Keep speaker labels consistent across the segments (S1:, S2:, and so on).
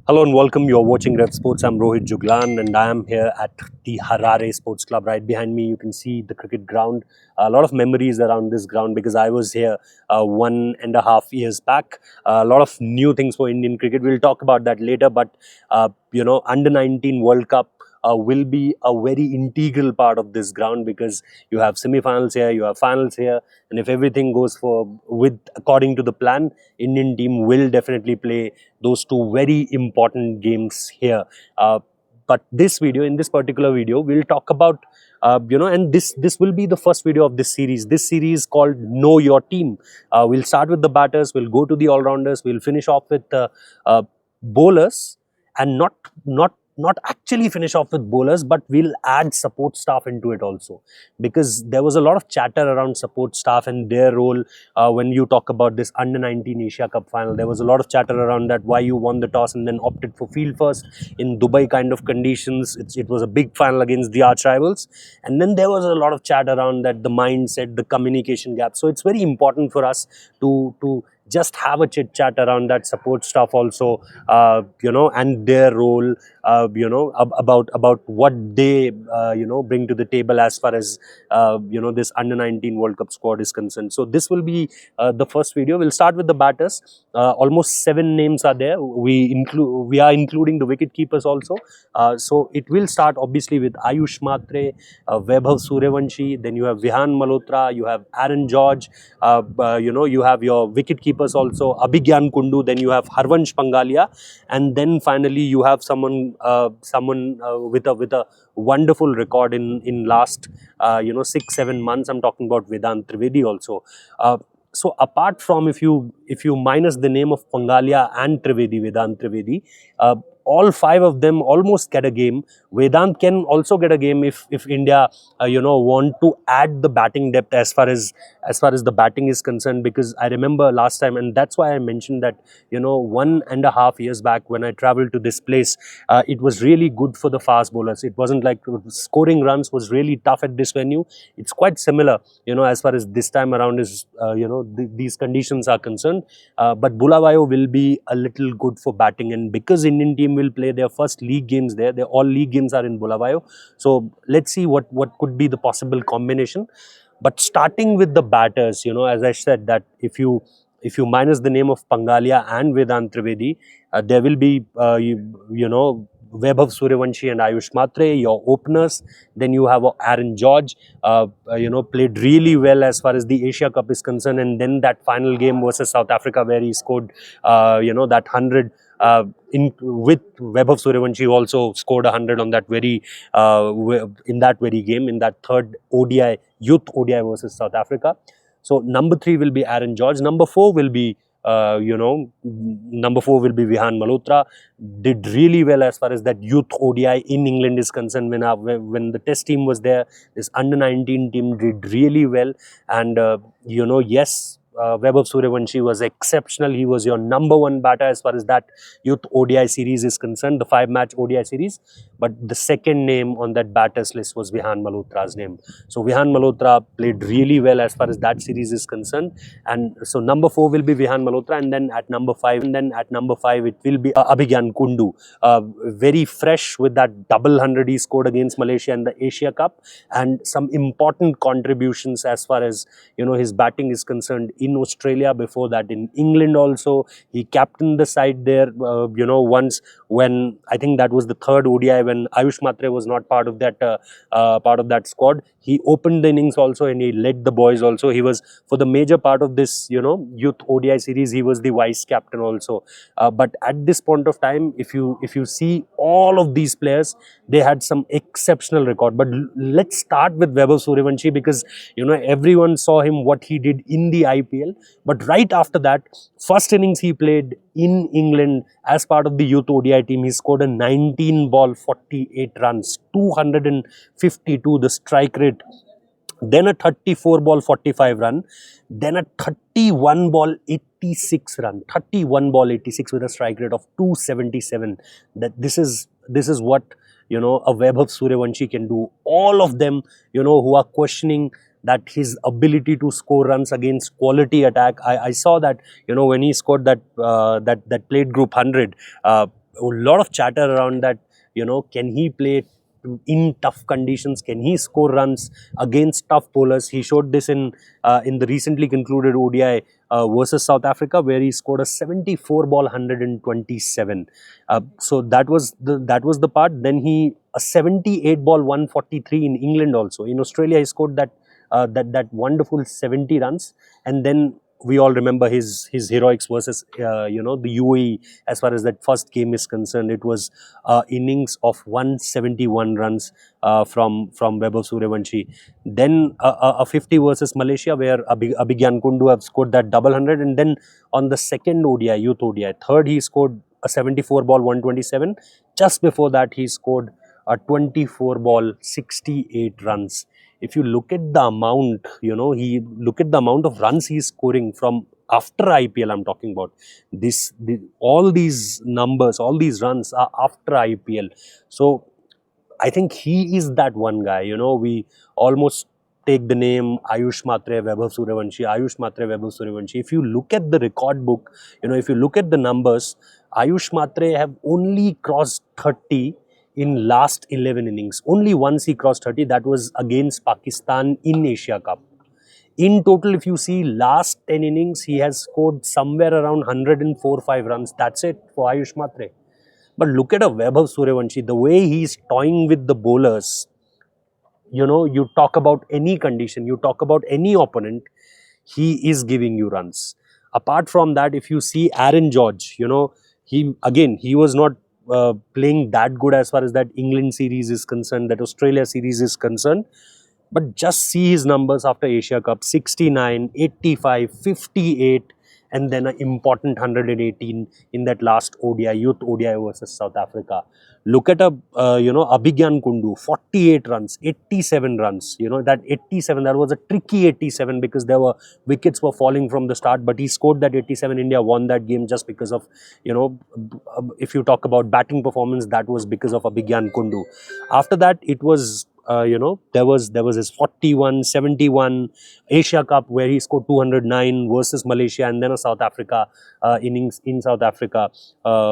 S1: Hello and welcome. You're watching Revsportz. I'm Rohit Juglan and I am here at the Harare Sports Club. Right behind me, you can see the cricket ground. A lot of memories around this ground because I was here 1.5 years back. A lot of new things for Indian cricket. We'll talk about that later. But, under 19 World Cup will be a very integral part of this ground because you have semi-finals here, you have finals here. And if everything goes according to the plan, Indian team will definitely play those two very important games here. But in this particular video, we'll talk about, and this will be the first video of this series. This series called Know Your Team. We'll start with the batters, we'll go to the all-rounders, we'll finish off with bowlers, and not actually finish off with bowlers, but we'll add support staff into it also, because there was a lot of chatter around support staff and their role when you talk about this under 19 Asia Cup final. There was a lot of chatter around that, why you won the toss and then opted for field first in Dubai kind of conditions. It was a big final against the arch rivals, and then there was a lot of chat around that, the mindset, the communication gap. So it's very important for us to just have a chit chat around that support staff also, and their role, about what they bring to the table as far as this under 19 World Cup squad is concerned. So this will be the first video. We'll start with the batters. Almost 7 names are there. We are including the wicket keepers also. So it will start obviously with Ayush Mhatre, Vaibhav Suryavanshi. Then you have Vihaan Malhotra. You have Aaron George. You have your wicket keepers also, Abhigyan Kundu. Then you have Harvansh Pangalia, and then finally you have someone with a wonderful record in last 6-7 months. I'm talking about Vedant Trivedi also. So apart from, if you minus the name of Pangalia and Vedant Trivedi, all 5 of them almost get a game. Vedant can also get a game if India want to add the batting depth as far as the batting is concerned, because I remember last time, and that's why I mentioned that 1.5 years back when I traveled to this place, it was really good for the fast bowlers. It wasn't like scoring runs was really tough at this venue. It's quite similar as far as this time around is these conditions are concerned, but Bulawayo will be a little good for batting, and because Indian team will play their first league games there, all league games are in Bulawayo. So let's see what could be the possible combination. But starting with the batters, as I said, that if you minus the name of Pangalia and Vedant Trivedi, there will be Vaibhav Suryavanshi and Ayush Mhatre, your openers. Then you have Aaron George, played really well as far as the Asia Cup is concerned. And then that final game versus South Africa where he scored, that 100. With Vaibhav Suryavanshi also scored 100 on that in that very game, in that third ODI, youth ODI versus South Africa. So number 3 will be Aaron George. Number 4 will be Vihaan Malhotra. Did really well as far as that youth ODI in England is concerned. When the test team was there, this under 19 team did really well. And yes, Vaibhav Suryavanshi was exceptional. He was your number 1 batter as far as that youth ODI series is concerned, the 5-match ODI series. But the second name on that batters list was Vihaan Malhotra's name. So Vihaan Malhotra played really well as far as that series is concerned. And so number 4 will be Vihaan Malhotra, and then at number 5, it will be Abhigyan Kundu. Very fresh with that double 100 he scored against Malaysia in the Asia Cup, and some important contributions as far as his batting is concerned in Australia. Before that, in England also, he captained the side there. Once, when I think that was the third ODI when Ayush Mhatre was not part of that squad, he opened the innings also and he led the boys also. He was, for the major part of this youth ODI series, he was the vice captain also. But at this point of time, if you see all of these players, they had some exceptional record. But let's start with Vaibhav Suryavanshi, because everyone saw him, what he did in the IPL. But right after that, first innings he played in England as part of the youth ODI team, he scored a 19-ball 48 runs, 252 the strike rate. Then a 34-ball 45 run, then a 31-ball 86 run, 31-ball 86 with a strike rate of 277. That this is what a Vaibhav Suryavanshi can do. All of them, who are questioning that his ability to score runs against quality attack. I saw that when he scored that plate group 100. lot of chatter around that, can he play in tough conditions? Can he score runs against tough bowlers? He showed this in the recently concluded ODI versus South Africa, where he scored a 74 ball 127. So that was the part. Then he a 78 ball 143 in England also. In Australia, he scored that wonderful 70 runs, and then we all remember his heroics versus the UAE. As far as that first game is concerned, it was innings of 171 runs from Vaibhav Suryavanshi. Then a 50 versus Malaysia, where Abhigyan Kundu have scored that double hundred, and then on the second ODI, youth ODI, third, he scored a 74 ball 127. Just before that, he scored a 24 ball 68 runs. If you look at the amount, look at the amount of runs he's scoring from after IPL. I'm talking about all these numbers, all these runs are after IPL. So I think he is that one guy. We almost take the name Ayush Mhatre, Vaibhav Suryavanshi, Ayush Mhatre, Vaibhav Suryavanshi. If you look at the record book, if you look at the numbers, Ayush Mhatre have only crossed 30 in last 11 innings. Only once he crossed 30. That was against Pakistan in Asia Cup. In total, if you see last 10 innings, he has scored somewhere around 104-5 runs. That's it for Ayush Mhatre. But look at a Vaibhav Suryavanshi, the way he's toying with the bowlers. You talk about any condition, you talk about any opponent, he is giving you runs. Apart from that, if you see Aaron George, he was not playing that good as far as that England series is concerned, that Australia series is concerned. But just see his numbers after Asia Cup: 69, 85, 58, and then an important 118 in that last ODI, youth ODI versus South Africa. Look at Abhigyan Kundu, 48 runs, 87 runs. That 87, that was a tricky 87 because wickets were falling from the start, but he scored that 87. India won that game just because of, if you talk about batting performance, that was because of Abhigyan Kundu. After that, it was there was his 41, 71 Asia Cup, where he scored 209 versus Malaysia, and then a South Africa innings in South Africa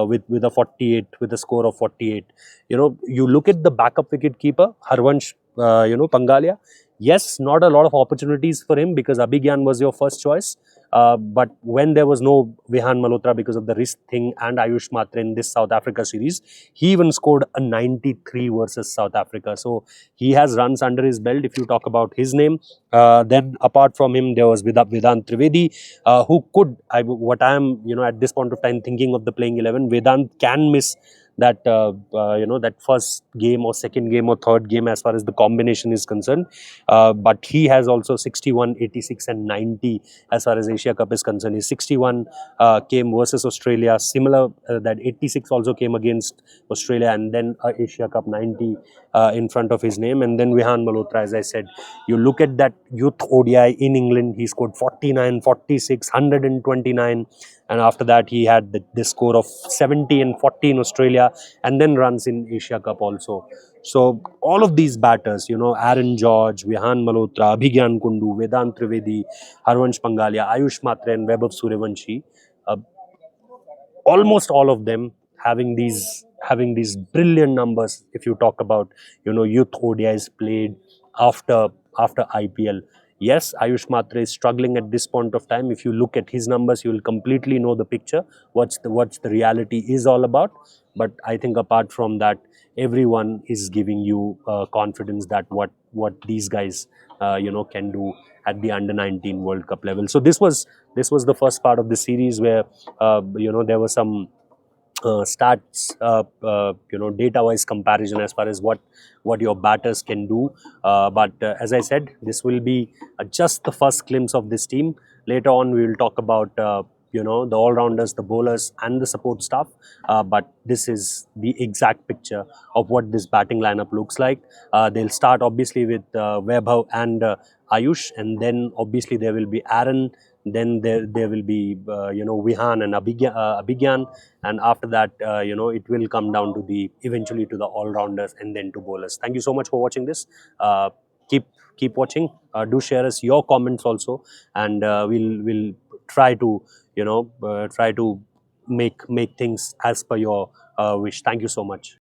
S1: with a 48, with a score of 48. You look at the backup wicket keeper Harvansh Pangalia. Yes, not a lot of opportunities for him because Abhigyan was your first choice. But when there was no Vihaan Malhotra because of the wrist thing and Ayush Mhatre in this South Africa series, he even scored a 93 versus South Africa. So he has runs under his belt. If you talk about his name, then apart from him, there was Vedant Trivedi, who could, what I am, at this point of time thinking of the playing 11, Vedant can miss that that first game or second game or third game as far as the combination is concerned, but he has also 61, 86 and 90 as far as Asia Cup is concerned. His 61 came versus Australia, similar, that 86 also came against Australia, and then Asia Cup 90 in front of his name. And then Vihaan Malhotra, as I said, you look at that youth ODI in England, he scored 49, 46, 129, and after that he had the score of 70 and 40 in Australia, and then runs in Asia Cup also. So all of these batters, Aaron George, Vihaan Malhotra, Abhigyan Kundu, Vedant Trivedi, Harvansh Pangalia, Ayush Mhatre and Vaibhav Suryavanshi, almost all of them having these brilliant numbers. If you talk about youth ODIs played after IPL. Yes, Ayush Mhatre is struggling at this point of time. If you look at his numbers, you will completely know the picture, what's the reality is all about. But I think apart from that, everyone is giving you confidence that what these guys can do at the under-19 World Cup level. So this was the first part of the series where there were some stats, data-wise comparison as far as what your batters can do. But as I said, this will be just the first glimpse of this team. Later on, we will talk about the all-rounders, the bowlers and the support staff. But this is the exact picture of what this batting lineup looks like. They'll start obviously with Vaibhav and Ayush, and then obviously there will be Aaron. Then there will be Vihaan and Abhigyan, and after that it will come down to eventually to the all-rounders and then to bowlers. Thank you so much for watching this. Keep watching. Do share us your comments also, and we'll try to make things as per your wish. Thank you so much.